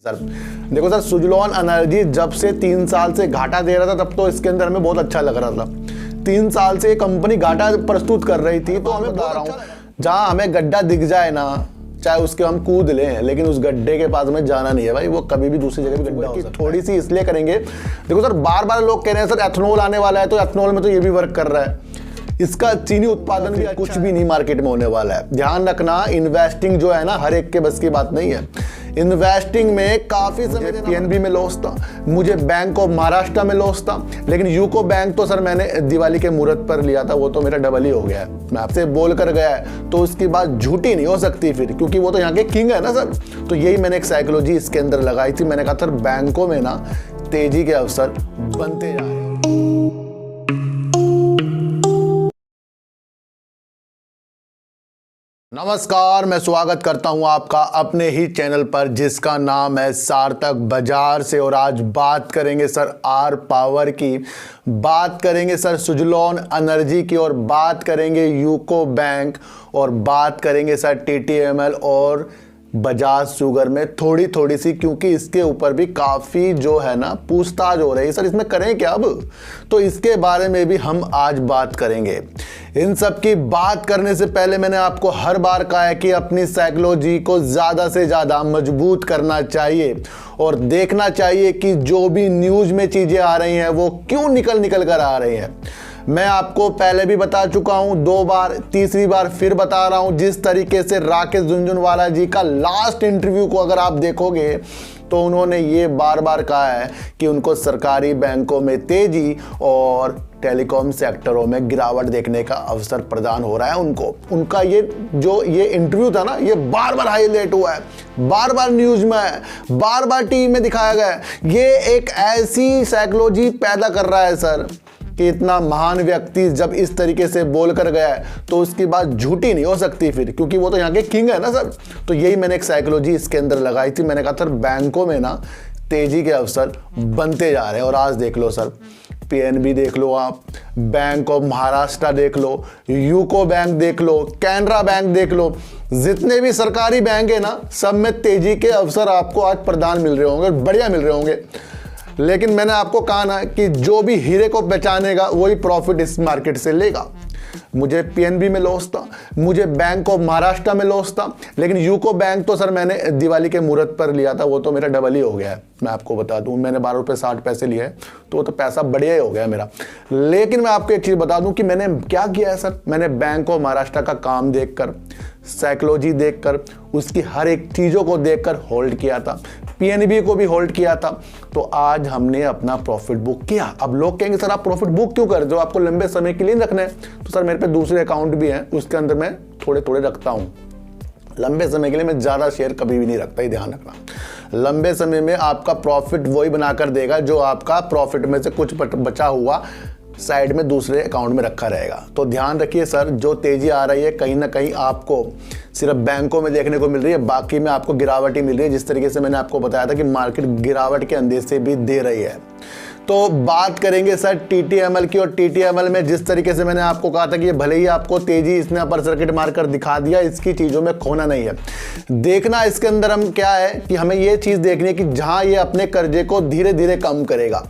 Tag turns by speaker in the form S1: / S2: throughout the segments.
S1: Sir देखो sir, Suzlon energy जब से 3 साल से घाटा दे रहा था तब तो इसके अंदर हमें बहुत अच्छा लग रहा था। 3 साल से ये कंपनी घाटा प्रस्तुत कर रही थी, तो हमें बता रहा हूँ जहाँ हमें गड्ढा दिख जाए ना, चाहे उसके हम कूद लें, लेकिन उस गड्ढे के पास में जाना नहीं है भाई। वो कभी भी दूसरी जगह भी गड्ढा हो सकता है। थोड़ी सी इसलिए करेंगे, देखो सर बार बार लोग कह रहे हैं सर एथनॉल आने वाला है, तो एथनॉल में तो ये भी वर्क कर रहा है। इसका चीनी उत्पादन भी कुछ भी नहीं मार्केट में होने वाला है। ध्यान रखना, इन्वेस्टिंग जो है ना हर एक के बस की बात नहीं है। इन्वेस्टिंग में काफी समय पीएनबी में लॉस था, मुझे बैंक ऑफ महाराष्ट्र में लॉस था, लेकिन यूको बैंक तो सर मैंने दिवाली के मुहूर्त पर लिया था, वो तो मेरा डबल ही हो गया है। मैं आपसे बोल कर गया है तो उसकी बात झूठी नहीं हो सकती फिर, क्योंकि वो तो यहाँ के किंग है ना सर। तो यही मैंने एक साइकोलॉजी इसके अंदर लगाई थी। मैंने कहा सर बैंकों में ना तेजी के अवसर बनते जा रहे हैं। नमस्कार, मैं स्वागत करता हूं आपका अपने ही चैनल पर जिसका नाम है सार्थक बाजार से। और आज बात करेंगे सर आर पावर की, बात करेंगे सर सुजलॉन एनर्जी की, और बात करेंगे यूको बैंक, और बात करेंगे सर टीटीएमएल और बजाज शुगर में थोड़ी सी, क्योंकि इसके ऊपर भी काफ़ी जो है ना पूछताछ हो रही है सर, इसमें करें क्या अब। तो इसके बारे में भी हम आज बात करेंगे। इन सब की बात करने से पहले मैंने आपको हर बार कहा है कि अपनी साइकोलॉजी को ज़्यादा से ज़्यादा मजबूत करना चाहिए और देखना चाहिए कि जो भी न्यूज़ में चीज़ें आ रही हैं वो क्यों निकल कर आ रही हैं। मैं आपको पहले भी बता चुका हूं, 2 बार, तीसरी बार फिर बता रहा हूं। जिस तरीके से राकेश झुनझुनवाला जी का लास्ट इंटरव्यू को अगर आप देखोगे तो उन्होंने ये बार बार कहा है कि उनको सरकारी बैंकों में तेजी और टेलीकॉम सेक्टरों में गिरावट देखने का अवसर प्रदान हो रहा है उनको। उनका ये जो ये इंटरव्यू था ना, ये बार बार हाईलाइट हुआ है, बार बार न्यूज में है, बार बार टीवी में दिखाया गया है। ये एक ऐसी साइकोलॉजी पैदा कर रहा है सर कि इतना महान व्यक्ति जब इस तरीके से बोल कर गया है तो उसकी बात झूठी नहीं हो सकती फिर, क्योंकि वो तो यहाँ के किंग है ना सर। तो यही मैंने एक साइकोलॉजी इसके अंदर लगाई थी। मैंने कहा सर बैंकों में ना तेजी के अवसर बनते जा रहे हैं। और आज देख लो सर, पीएनबी देख लो, आप बैंक ऑफ महाराष्ट्र देख लो, यूको बैंक देख लो, कैनरा बैंक देख लो, जितने भी सरकारी बैंक है ना सब में तेजी के अवसर आपको आज प्रदान मिल रहे होंगे, बढ़िया मिल रहे होंगे। लेकिन मैंने आपको कहा ना कि जो भी हीरे को पहचानेगा वही प्रॉफिट इस मार्केट से लेगा। मुझे पीएनबी में लॉस था, मुझे बैंक ऑफ महाराष्ट्र में लॉस था, लेकिन यूको बैंक तो सर मैंने दिवाली के मुहूर्त पर लिया था, वो तो मेरा डबल ही हो गया है। मैं आपको बता दूं, मैंने 12 रुपये 60 पैसे लिए हैं, तो वो तो पैसा बढ़िया ही हो गया मेरा। लेकिन मैं आपको एक चीज़ बता दूं कि मैंने क्या किया है सर। मैंने बैंक ऑफ महाराष्ट्र का काम देखकर, साइकोलॉजी देखकर, उसकी हर एक चीज़ों को देखकर होल्ड किया था, पीएनबी को भी होल्ड किया था। तो आज हमने अपना प्रॉफिट बुक किया। अब लोग कहेंगे सर आप प्रॉफिट बुक क्यों कर रहे हो, आपको लंबे समय के लिए रखना है। तो सर मेरे पे दूसरे अकाउंट भी हैं, उसके अंदर मैं थोड़े रखता हूँ। लंबे समय के लिए मैं ज़्यादा शेयर कभी भी नहीं रखता, ही ध्यान रखना। लंबे समय में आपका प्रॉफिट वही बनाकर देगा जो आपका प्रॉफिट में से कुछ बचा हुआ साइड में दूसरे अकाउंट में रखा रहेगा। तो ध्यान रखिए सर, जो तेजी आ रही है कहीं ना कहीं आपको सिर्फ बैंकों में देखने को मिल रही है, बाकी में आपको गिरावट ही मिल रही है। जिस तरीके से मैंने आपको बताया था कि मार्केट गिरावट के अंदेशे भी दे रही है। तो बात करेंगे सर टीटीएमएल की, और टीटीएमएल में जिस तरीके से मैंने आपको कहा था कि ये भले ही आपको तेजी इसने अपर सर्किट मारकर दिखा दिया, इसकी चीज़ों में खोना नहीं है। देखना इसके अंदर हम क्या है कि हमें ये चीज़ देखनी है कि जहां ये अपने कर्जे को धीरे धीरे कम करेगा।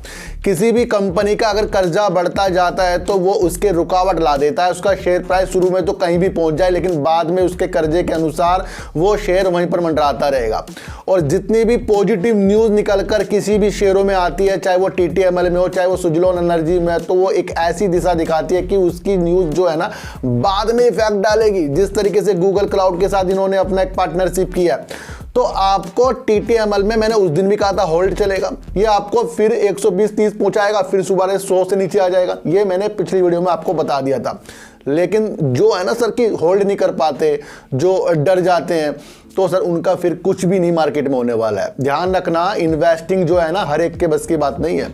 S1: किसी भी कंपनी का अगर कर्जा बढ़ता जाता है तो वो उसके रुकावट ला देता है। उसका शेयर प्राइस शुरू में तो कहीं भी पहुंच जाए, लेकिन बाद में उसके कर्जे के अनुसार वो शेयर वहीं पर मंडराता रहेगा। और जितनी भी पॉजिटिव न्यूज़ निकलकर किसी भी शेयरों में आती है, चाहे वो टीटीएमएल में हो, चाहे वो सुजलॉन एनर्जी में, तो वो एक ऐसी दिशा दिखाती है कि उसकी न्यूज़ जो है ना बाद में इफेक्ट डालेगी। जिस तरीके से गूगल क्लाउड के साथ इन्होंने अपना एक पार्टनरशिप किया, तो आपको टीटीएमएल में मैंने उस दिन भी कहा था होल्ड चलेगा, ये आपको फिर 120-130 पहुंचाएगा, फिर सुबह 100 से नीचे आ जाएगा। ये मैंने पिछली वीडियो में आपको बता दिया था। लेकिन जो है ना सर कि होल्ड नहीं कर पाते, जो डर जाते हैं, तो सर उनका फिर कुछ भी नहीं मार्केट में होने वाला है। ध्यान रखना, इन्वेस्टिंग जो है ना हर एक के बस की बात नहीं है।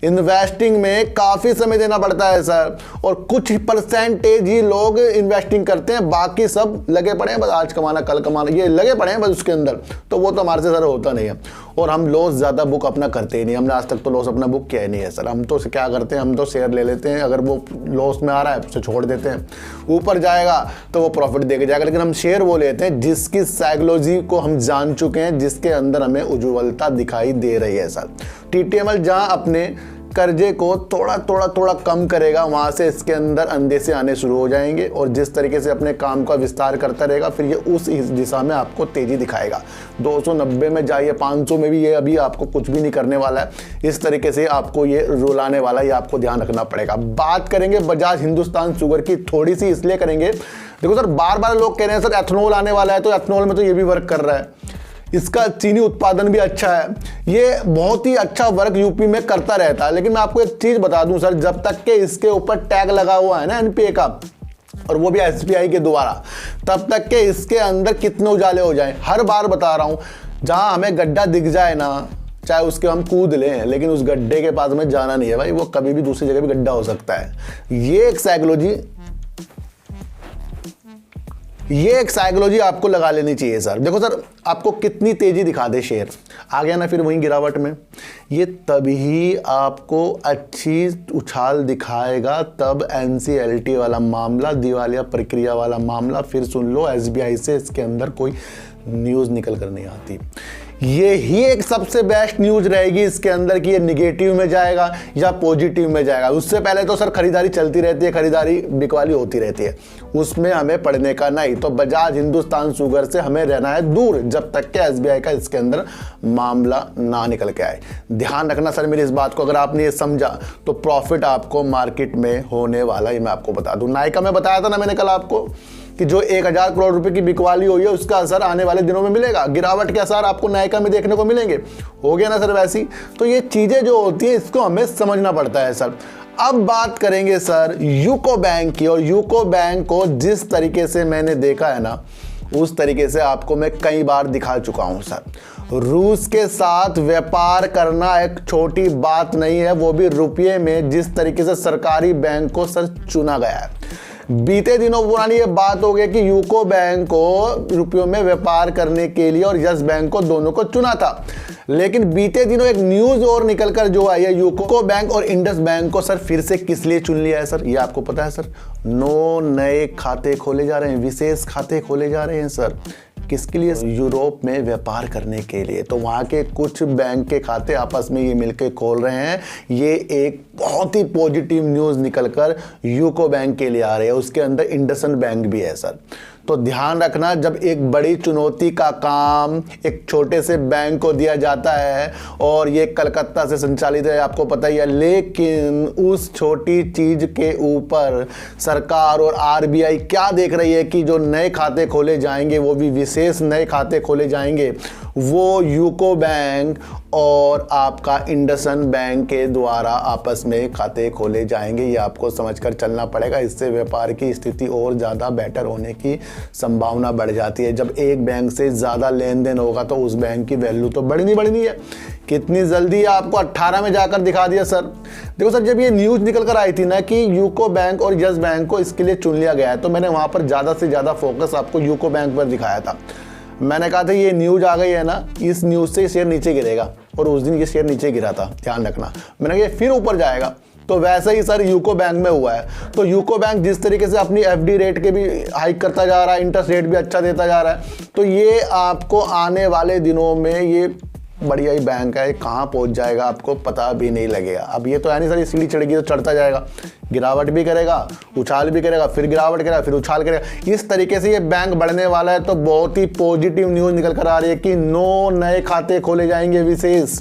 S1: इन्वेस्टिंग में काफ़ी समय देना पड़ता है सर, और कुछ परसेंटेज ही लोग इन्वेस्टिंग करते हैं, बाकी सब लगे पड़े हैं बस आज कमाना कल कमाना, ये लगे पड़े हैं बस उसके अंदर। तो वो तो हमारे से सर होता नहीं है। और हम लॉस ज़्यादा बुक अपना करते ही नहीं, हमने आज तक तो लॉस अपना बुक किया ही नहीं है सर। हम तो क्या करते हैं, हम तो शेयर ले लेते हैं, अगर वो लॉस में आ रहा है उसे छोड़ देते हैं, ऊपर जाएगा तो वो प्रॉफिट दे के जाएगा। लेकिन हम शेयर वो लेते हैं जिसकी साइकिल साइकोलॉजी को हम जान चुके हैं जिसके अंदर हमें उज्ज्वलता दिखाई दे रही है सर। टीटीएमएल जहां अपने कर्जे को थोड़ा कम करेगा, वहां से इसके अंदर अंदेशे आने शुरू हो जाएंगे और जिस तरीके से अपने काम का विस्तार करता रहेगा फिर ये उस दिशा में आपको तेजी दिखाएगा। 290 में जाइए, 500 में भी ये अभी आपको कुछ भी नहीं करने वाला है। इस तरीके से आपको ये रुलाने वाला, ये आपको ध्यान रखना पड़ेगा। बात करेंगे बजाज हिंदुस्तान शुगर की, थोड़ी सी इसलिए करेंगे, देखो सर बार बार लोग कह रहे हैं सर एथनॉल आने वाला है, तो एथनॉल में तो ये भी वर्क कर रहा है, इसका चीनी उत्पादन भी अच्छा है, ये बहुत ही अच्छा वर्क यूपी में करता रहता है। लेकिन मैं आपको एक चीज बता दूं सर, जब तक के इसके ऊपर टैग लगा हुआ है ना एनपीए का, और वो भी एसबीआई के द्वारा, तब तक के इसके अंदर कितने उजाले हो जाएं। हर बार बता रहा हूं, जहां हमें गड्ढा दिख जाए ना, चाहे उसके हम कूद लें, लेकिन उस गड्ढे के पास में जाना नहीं है भाई, वो कभी भी दूसरी जगह भी गड्ढा हो सकता है। ये एक साइकोलॉजी आपको लगा लेनी चाहिए सर। देखो सर, आपको कितनी तेजी दिखा दे शेयर, आ गया ना फिर वहीं गिरावट में, ये तभी आपको अच्छी उछाल दिखाएगा तब एनसीएलटी वाला मामला, दिवालिया प्रक्रिया वाला मामला, फिर सुन लो एसबीआई से इसके अंदर कोई न्यूज़ निकल कर नहीं आती। ये ही एक सबसे बेस्ट न्यूज़ रहेगी इसके अंदर कि ये निगेटिव में जाएगा या पॉजिटिव में जाएगा। उससे पहले तो सर खरीदारी चलती रहती है, खरीदारी बिकवाली होती रहती है, उसमें हमें पढ़ने का नहीं। तो बजाज हिंदुस्तान शुगर से हमें रहना है दूर जब तक कि एसबीआई का इसके अंदर मामला ना निकल के आए। ध्यान रखना सर मेरी इस बात को, अगर आपने ये समझा तो प्रॉफिट आपको मार्केट में होने वाला, ये मैं आपको बता दूं। नायका में बताया था ना मैंने कल आपको कि जो 1000 करोड़ रुपए की बिकवाली हुई है उसका असर आने वाले दिनों में मिलेगा, गिरावट के असर आपको नायका में देखने को मिलेंगे। हो गया ना सर वैसी। तो ये चीजें जो होती है इसको हमें समझना पड़ता है सर। अब बात करेंगे सर यूको बैंक की, और यूको बैंक को जिस तरीके से मैंने देखा है ना, उस तरीके से आपको मैं कई बार दिखा चुका हूं सर। रूस के साथ व्यापार करना एक छोटी बात नहीं है, वो भी रुपये में। जिस तरीके से सरकारी बैंक को सर चुना गया है, बीते दिनों पुरानी ये बात हो गई कि यूको बैंक को रुपयों में व्यापार करने के लिए और यस बैंक को, दोनों को चुना था। लेकिन बीते दिनों एक न्यूज और निकलकर जो आई है, यूको बैंक और इंडस बैंक को सर फिर से किस लिए चुन लिया है सर, ये आपको पता है सर? 9 नए खाते खोले जा रहे हैं, विशेष खाते खोले जा रहे हैं सर। किसके लिए? यूरोप में व्यापार करने के लिए। तो वहाँ के कुछ बैंक के खाते आपस में ये मिलकर खोल रहे हैं। ये एक बहुत ही पॉजिटिव न्यूज़ निकलकर यूको बैंक के लिए आ रही है। उसके अंदर इंडसइंड बैंक भी है सर। तो ध्यान रखना, जब एक बड़ी चुनौती का काम एक छोटे से बैंक को दिया जाता है, और ये कलकत्ता से संचालित है आपको पता ही है, लेकिन उस छोटी चीज के ऊपर सरकार और आरबीआई क्या देख रही है कि जो नए खाते खोले जाएंगे, वो भी विशेष नए खाते खोले जाएंगे, वो यूको बैंक और आपका इंडसइंड बैंक के द्वारा आपस में खाते खोले जाएंगे। ये आपको समझकर चलना पड़ेगा। इससे व्यापार की स्थिति और ज़्यादा बेटर होने की संभावना बढ़ जाती है। जब एक बैंक से ज़्यादा लेन देन होगा तो उस बैंक की वैल्यू तो बढ़नी है। कितनी जल्दी आपको 18 में जाकर दिखा दिया सर। देखो सर, जब ये न्यूज़ निकल कर आई थी ना कि यूको बैंक और यस बैंक को इसके लिए चुन लिया गया है, तो मैंने वहाँ पर ज़्यादा से ज़्यादा फोकस आपको यूको बैंक पर दिखाया था। मैंने कहा था ये न्यूज़ आ गई है ना, इस न्यूज़ से शेयर नीचे गिरेगा, और उस दिन ये शेयर नीचे गिरा था, ध्यान रखना। मैंने कहा ये फिर ऊपर जाएगा, तो वैसे ही सर यूको बैंक में हुआ है। तो यूको बैंक जिस तरीके से अपनी एफडी रेट के भी हाइक करता जा रहा है, इंटरेस्ट रेट भी अच्छा देता जा रहा है, तो ये आपको आने वाले दिनों में ये बढ़िया ही बैंक है। कहाँ पहुँच जाएगा आपको पता भी नहीं लगेगा। अब ये तो है नहीं सर, ये सीढ़ी चढ़ेगी तो चढ़ता जाएगा, गिरावट भी करेगा, उछाल भी करेगा, फिर गिरावट करेगा, फिर उछाल करेगा। इस तरीके से ये बैंक बढ़ने वाला है। तो बहुत ही पॉजिटिव न्यूज़ निकल कर आ रही है कि 9 नए खाते खोले जाएंगे विशेष।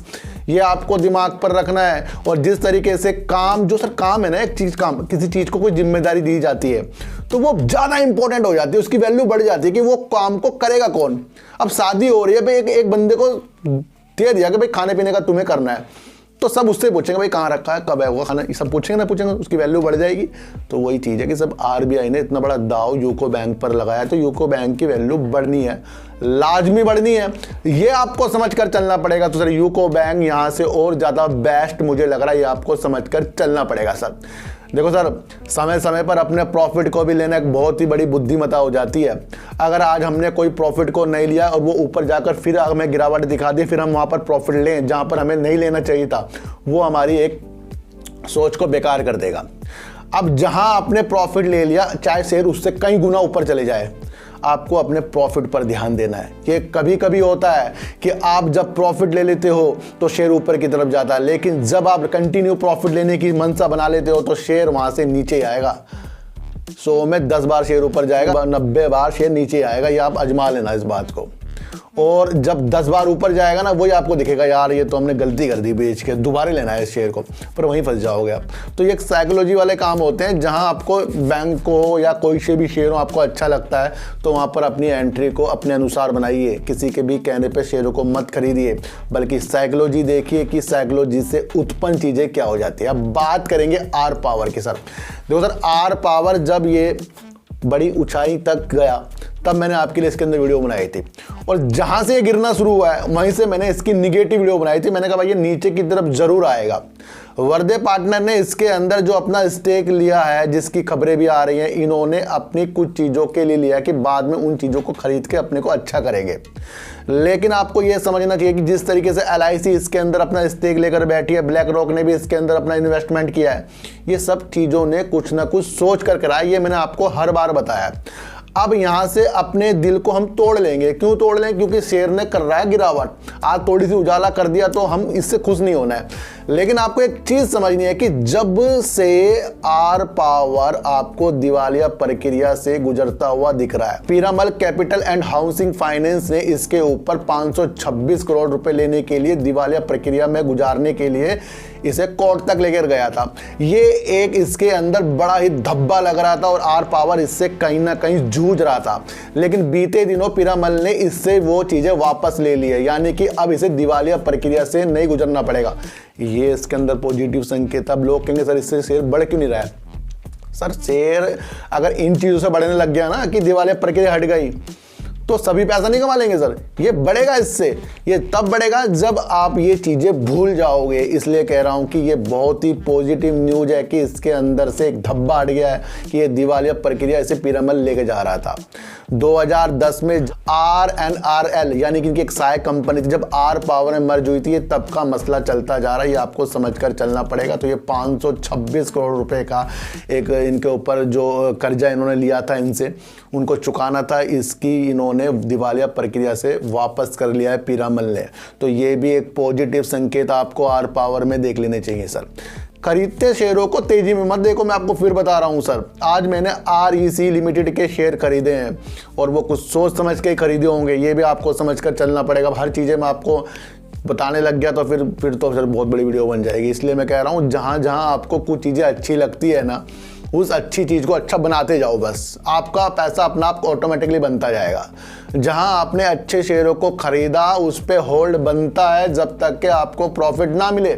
S1: ये आपको दिमाग पर रखना है। और जिस तरीके से काम, जो सर काम है ना, एक चीज़ काम, किसी चीज़ को कोई जिम्मेदारी दी जाती है तो वो ज़्यादा इंपॉर्टेंट हो जाती है, उसकी वैल्यू बढ़ जाती है कि वो काम को करेगा कौन। अब शादी हो रही है भाई, एक बंदे को दे दिया कि भाई खाने पीने का तुम्हें करना है, तो सब उससे पूछेंगे भाई कहाँ रखा है, कब है वो खाना, ये सब पूछेंगे ना, पूछेंगे, उसकी वैल्यू बढ़ जाएगी। तो वही चीज़ है कि सब आरबीआई ने इतना बड़ा दाव यूको बैंक पर लगाया, तो यूको बैंक की वैल्यू बढ़नी है, लाजमी बढ़नी है। ये आपको समझ कर चलना पड़ेगा। तो सर यूको बैंक यहाँ से और ज़्यादा बेस्ट मुझे लग रहा है, ये आपको समझ कर चलना पड़ेगा सर। देखो सर, समय समय पर अपने प्रॉफिट को भी लेना एक बहुत ही बड़ी बुद्धिमत्ता हो जाती है। अगर आज हमने कोई प्रॉफिट को नहीं लिया और वो ऊपर जाकर फिर हमें गिरावट दिखा दी, फिर हम वहाँ पर प्रॉफिट लें जहाँ पर हमें नहीं लेना चाहिए था, वो हमारी एक सोच को बेकार कर देगा। अब जहाँ आपने प्रॉफिट ले लिया, चाहे शेयर उससे कई गुना ऊपर चले जाए, आपको अपने प्रॉफिट पर ध्यान देना है। ये कभी कभी होता है कि आप जब प्रॉफिट ले लेते हो तो शेयर ऊपर की तरफ जाता है, लेकिन जब आप कंटिन्यू प्रॉफिट लेने की मनसा बना लेते हो तो शेयर वहां से नीचे ही आएगा। 100 में 10 बार शेयर ऊपर जाएगा, 90 बार शेयर नीचे आएगा। ये आप आजमा लेना इस बात को। और जब 10 बार ऊपर जाएगा ना, वही आपको दिखेगा यार ये तो हमने गलती कर दी बेच के, दोबारा लेना है इस शेयर को, पर वहीं फंस जाओगे आप। तो ये एक साइकोलॉजी वाले काम होते हैं, जहां आपको बैंक को या कोई से भी शेयर आपको अच्छा लगता है तो वहां पर अपनी एंट्री को अपने अनुसार बनाइए। किसी के भी कहने पर शेयरों को मत खरीदिए, बल्कि साइकोलॉजी देखिए कि साइकोलॉजी से उत्पन्न चीज़ें क्या हो जाती है। अब बात करेंगे आर पावर की। सर देखो सर, आर पावर जब ये बड़ी ऊंचाई तक गया तब मैंने आपके लिए इसके अंदर वीडियो बनाई थी, और जहां से ये गिरना शुरू हुआ है वहीं से मैंने इसकी निगेटिव वीडियो बनाई थी। मैंने कहा भाई ये नीचे की तरफ जरूर आएगा। वर्दे पार्टनर ने इसके अंदर जो अपना स्टेक लिया है, जिसकी खबरें भी आ रही हैं, इन्होंने अपनी कुछ चीज़ों के लिए लिया कि बाद में उन चीज़ों को खरीद के अपने को अच्छा करेंगे। लेकिन आपको यह समझना चाहिए कि जिस तरीके से LIC इसके अंदर अपना स्टेक लेकर बैठी है, ब्लैक रॉक ने भी इसके अंदर अपना इन्वेस्टमेंट किया है, ये सब चीज़ों ने कुछ ना कुछ सोच कर कराया। ये मैंने आपको हर बार बताया। अब यहां से अपने दिल को हम तोड़ लेंगे। क्यों तोड़ लें? क्योंकि शेयर ने कर रहा है गिरावट। आज थोड़ी सी उजाला कर दिया तो हम इससे खुश नहीं होना है। लेकिन आपको एक चीज समझनी है कि जब से आर पावर आपको दिवालिया प्रक्रिया से गुजरता हुआ दिख रहा है, Piramal capital and housing finance ने इसके ऊपर 526 करोड़ रुपए लेने के लिए, दिवालिया प्रक्रिया में गुजारने के लिए इसे कोर्ट तक लेकर गया था। ये एक इसके अंदर बड़ा ही धब्बा लग रहा था और आर पावर इससे कहीं ना कहीं जूझ रहा था। लेकिन बीते दिनों पीरामल ने इससे वो चीजें वापस ले ली है, यानी कि अब इसे दिवालिया प्रक्रिया से नहीं गुजरना पड़ेगा। ये इसके अंदर पॉजिटिव संकेत। अब लोग कहेंगे सर इससे शेयर बढ़ क्यों नहीं रहा है? सर शेयर अगर इन चीजों से बढ़ने लग गया ना कि दिवालिया प्रक्रिया हट गई तो सभी पैसा नहीं कमा लेंगे सर। ये बढ़ेगा, इससे ये तब बढ़ेगा जब आप ये चीजें भूल जाओगे। इसलिए कह रहा हूं कि ये बहुत ही पॉजिटिव न्यूज है कि इसके अंदर से एक धब्बा हट गया है कि ये दिवालिया प्रक्रिया इसे पीरामल लेके जा रहा था। 2010 में RNRL यानी कि इनकी एक सहायक कंपनी थी, जब आर पावर में मर्ज हुई थी, ये तब का मसला चलता जा रहा है। ये आपको समझकर चलना पड़ेगा। तो ये 526 करोड़ रुपए का एक इनके ऊपर जो कर्जा इन्होंने लिया था इनसे, उनको चुकाना था। इसकी इन्होंने दिवालिया प्रक्रिया से वापस कर लिया है पीरामल ने। तो ये भी एक पॉजिटिव संकेत आपको आर पावर में देख लेने चाहिए। सर खरीदते शेयरों को तेजी में मत देखो। मैं आपको फिर बता रहा हूं सर, आज मैंने REC लिमिटेड के शेयर खरीदे हैं और वो कुछ सोच समझ के खरीदे होंगे। ये भी आपको समझकर चलना पड़ेगा। हर चीज़ें मैं आपको बताने लग गया तो फिर तो सर बहुत बड़ी वीडियो बन जाएगी। इसलिए मैं कह रहा हूँ जहाँ जहाँ आपको कुछ चीज़ें अच्छी लगती है ना, उस अच्छी चीज़ को अच्छा बनाते जाओ। बस आपका पैसा अपना आप ऑटोमेटिकली बनता जाएगा। जहां आपने अच्छे शेयरों को खरीदा उस पे होल्ड बनता है जब तक कि आपको प्रॉफिट ना मिले।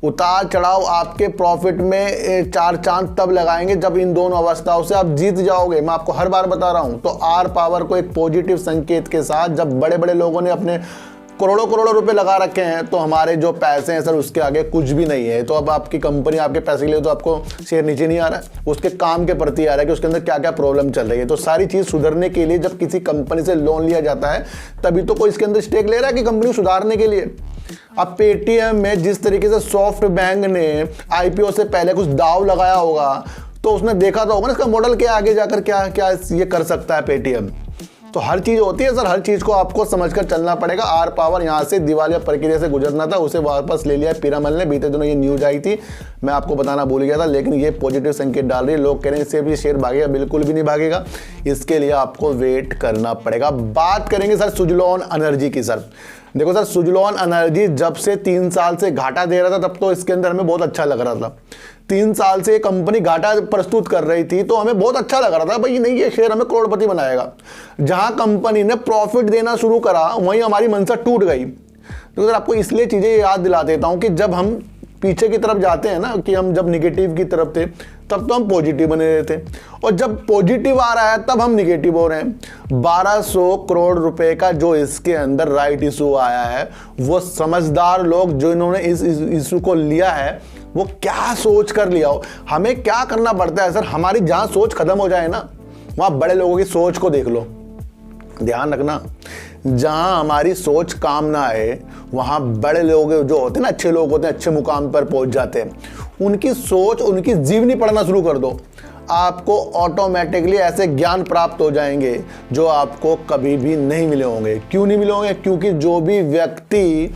S1: उतार चढ़ाव आपके प्रॉफिट में 4 चांद तब लगाएंगे जब इन दोनों अवस्थाओं से आप जीत जाओगे। मैं आपको हर बार बता रहा हूं। तो आर पावर को एक पॉजिटिव संकेत के साथ, जब बड़े बड़े लोगों ने अपने करोड़ों करोड़ों रुपए लगा रखे हैं, तो हमारे जो पैसे हैं सर उसके आगे कुछ भी नहीं है। तो अब आपकी कंपनी आपके पैसे के लिए तो आपको शेयर नीचे नहीं आ रहा है, उसके काम के प्रति आ रहा है कि उसके अंदर क्या क्या प्रॉब्लम चल रही है। तो सारी चीज सुधरने के लिए जब किसी कंपनी से लोन लिया जाता है तभी तो कोई इसके अंदर स्टेक ले रहा है कि कंपनी सुधारने के लिए। अब पेटीएम में जिस तरीके से सॉफ्ट बैंक ने IPO से पहले कुछ दाव लगाया होगा तो उसने देखा तो होगा ना इसका मॉडल क्या आगे जाकर क्या क्या ये कर सकता है पेटीएम। तो हर चीज होती है सर, हर चीज को आपको समझकर चलना पड़ेगा। आर पावर यहां से दिवालिया प्रक्रिया से गुजरना था, उसे वापस ले लिया पीरामल ने। बीते दिनों ये न्यूज आई थी, मैं आपको बताना भूल गया था, लेकिन ये पॉजिटिव संकेत डाल रही है। लोग कह रहे हैं इससे भी शेयर भागेगा, बिल्कुल भी नहीं भागेगा। इसके लिए आपको वेट करना पड़ेगा। बात करेंगे सर सुजलॉन एनर्जी की। सर देखो सर, सुजलॉन एनर्जी जब से 3 साल से घाटा दे रहा था तब तो इसके अंदर हमें बहुत अच्छा लग रहा था। 3 साल से कंपनी घाटा प्रस्तुत कर रही थी तो हमें बहुत अच्छा लग रहा था, भाई नहीं ये शेयर हमें करोड़पति बनाएगा। जहां कंपनी ने प्रॉफिट देना शुरू करा वहीं हमारी मंशा टूट गई। तो सर आपको इसलिए चीजें याद दिला देता हूं कि जब हम पीछे की तरफ जाते हैं ना, कि हम जब निगेटिव की तरफ थे तब तो हम पॉजिटिव बने रहते, और जब पॉजिटिव आ रहा है तब हम निगेटिव हो रहे हैं। 1200 करोड़ रुपए का जो इसके अंदर राइट इशू आया है, वो समझदार लोग जो इन्होंने इस इशू को लिया है वो क्या सोच कर लिया हो। हमें क्या करना पड़ता है सर, हमारी जहां सोच खत्म हो जाए ना वहां बड़े लोगों की सोच को देख लो। ध्यान रखना, जहां हमारी सोच काम ना आए वहां बड़े लोग जो होते हैं ना, अच्छे लोग होते हैं, अच्छे मुकाम पर पहुंच जाते हैं, उनकी सोच, उनकी जीवनी पढ़ना शुरू कर दो। आपको ऑटोमेटिकली ऐसे ज्ञान प्राप्त हो जाएंगे जो आपको कभी भी नहीं मिले होंगे। क्यों नहीं मिले होंगे? क्योंकि जो भी व्यक्ति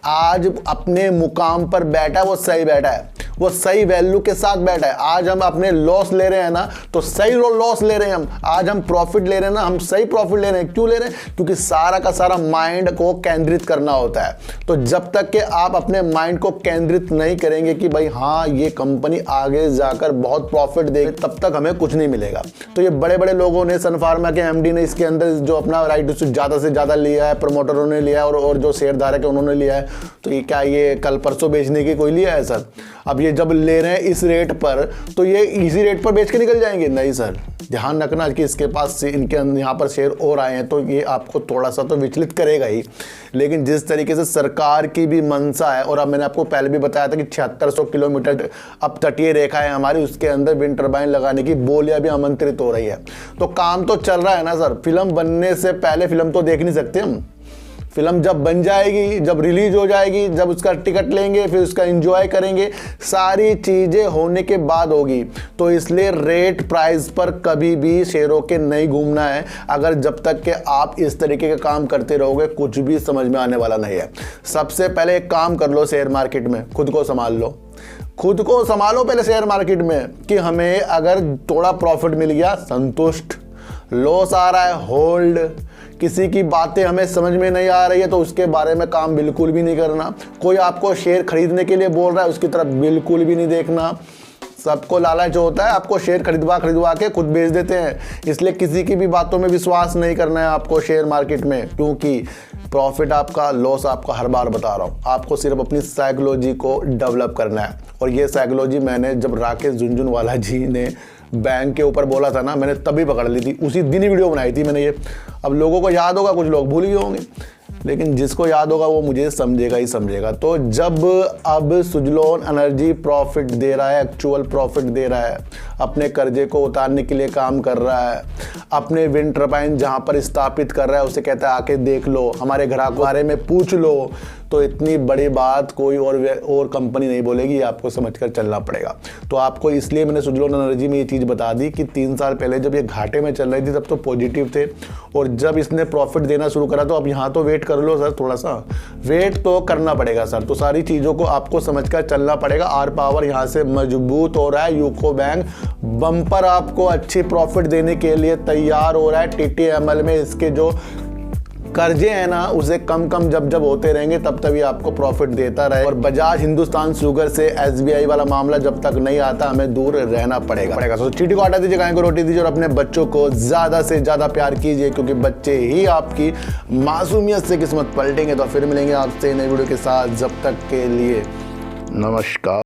S1: आज अपने मुकाम पर बैठा है वो सही बैठा है, वो सही वैल्यू के साथ बैठा है। आज हम अपने लॉस ले रहे हैं ना, तो सही लॉस ले रहे हैं हम। आज हम प्रॉफिट ले रहे हैं ना, हम सही प्रॉफिट ले रहे हैं। क्यों ले रहे हैं? क्योंकि सारा का सारा माइंड को केंद्रित करना होता है। तो जब तक कि आप अपने माइंड को केंद्रित नहीं करेंगे कि भाई हाँ ये कंपनी आगे जाकर बहुत प्रॉफिट देगी, तब तक हमें कुछ नहीं मिलेगा। तो ये बड़े बड़े लोगों ने, सन फार्मा के एमडी ने इसके अंदर जो अपना राइट ज़्यादा से ज़्यादा लिया है, प्रमोटरों ने लिया है और जो शेयर धारक है उन्होंने लिया है, तो ये क्या ये कल परसों बेचने की कोई लिया है सर? अब ये जब ले रहे हैं इस रेट पर, तो ये इसी रेट पर बेच के निकल जाएंगे? नहीं सर, ध्यान रखना कि इसके पास से इनके यहाँ पर शेयर और आए हैं, तो ये आपको थोड़ा सा तो विचलित करेगा ही। लेकिन जिस तरीके से सरकार की भी मंशा है, और अब मैंने आपको पहले भी बताया था कि 7600 किलोमीटर अब तटीय रेखा है हमारी, उसके अंदर विंड टर्बाइन लगाने की बोलियां भी आमंत्रित हो रही है। तो काम तो चल रहा है ना सर। फिल्म बनने से पहले फिल्म तो देख नहीं सकते हम। फिल्म जब बन जाएगी, जब रिलीज हो जाएगी, जब उसका टिकट लेंगे, फिर उसका एंजॉय करेंगे, सारी चीज़ें होने के बाद होगी। तो इसलिए रेट प्राइस पर कभी भी शेयरों के नहीं घूमना है। अगर जब तक कि आप इस तरीके का काम करते रहोगे, कुछ भी समझ में आने वाला नहीं है। सबसे पहले एक काम कर लो शेयर मार्केट में, खुद को संभाल लो। खुद को संभालो पहले शेयर मार्केट में कि हमें अगर थोड़ा प्रॉफिट मिल गया संतुष्ट, लॉस आ रहा है होल्ड, किसी की बातें हमें समझ में नहीं आ रही है तो उसके बारे में काम बिल्कुल भी नहीं करना। कोई आपको शेयर खरीदने के लिए बोल रहा है, उसकी तरफ बिल्कुल भी नहीं देखना। सबको लालच होता है, आपको शेयर खरीदवा के खुद बेच देते हैं। इसलिए किसी की भी बातों में विश्वास नहीं करना है आपको शेयर मार्केट में, क्योंकि प्रॉफिट आपका, लॉस आपका, हर बार बता रहा हूँ। आपको सिर्फ अपनी साइकोलॉजी को डेवलप करना है। और ये साइकोलॉजी मैंने जब राकेश झुनझुनवाला जी ने बैंक के ऊपर बोला था ना, मैंने तभी पकड़ ली थी, उसी दिन ही वीडियो बनाई थी मैंने ये। अब लोगों को याद होगा, कुछ लोग भूल गए होंगे, लेकिन जिसको याद होगा वो मुझे समझेगा ही समझेगा। तो जब अब सुजलॉन एनर्जी प्रॉफिट दे रहा है, एक्चुअल प्रॉफिट दे रहा है, अपने कर्जे को उतारने के लिए काम कर रहा है, अपने विंड टर्बाइन जहाँ पर स्थापित कर रहा है उसे कहता है आके देख लो, हमारे ग्राहकों के बारे में पूछ लो, तो इतनी बड़ी बात कोई और कंपनी नहीं बोलेगी, आपको समझकर चलना पड़ेगा। तो आपको इसलिए मैंने सुजलॉन एनर्जी में ये चीज़ बता दी कि 3 साल पहले जब ये घाटे में चल रही थी तब तो पॉजिटिव थे, और जब इसने प्रॉफिट देना शुरू करा तो अब यहाँ तो वेट कर लो सर, थोड़ा सा वेट तो करना पड़ेगा सर। तो सारी चीज़ों को आपको समझकर चलना पड़ेगा। आर पावर यहाँ से मजबूत हो रहा है, यूको बैंक बम्पर आपको अच्छी प्रॉफिट देने के लिए तैयार हो रहा है। TTML में इसके जो कर्जे हैं ना, उसे कम जब होते रहेंगे तब तभी आपको प्रॉफिट देता रहे। और बजाज हिंदुस्तान शुगर से SBI वाला मामला जब तक नहीं आता, हमें दूर रहना पड़ेगा। तो चींटी को आटा दीजिए, गाय को रोटी दीजिए, और अपने बच्चों को ज़्यादा से ज़्यादा प्यार कीजिए, क्योंकि बच्चे ही आपकी मासूमियत से किस्मत पलटेंगे। तो फिर मिलेंगे आपसे नई वीडियो के साथ, जब तक के लिए नमस्कार।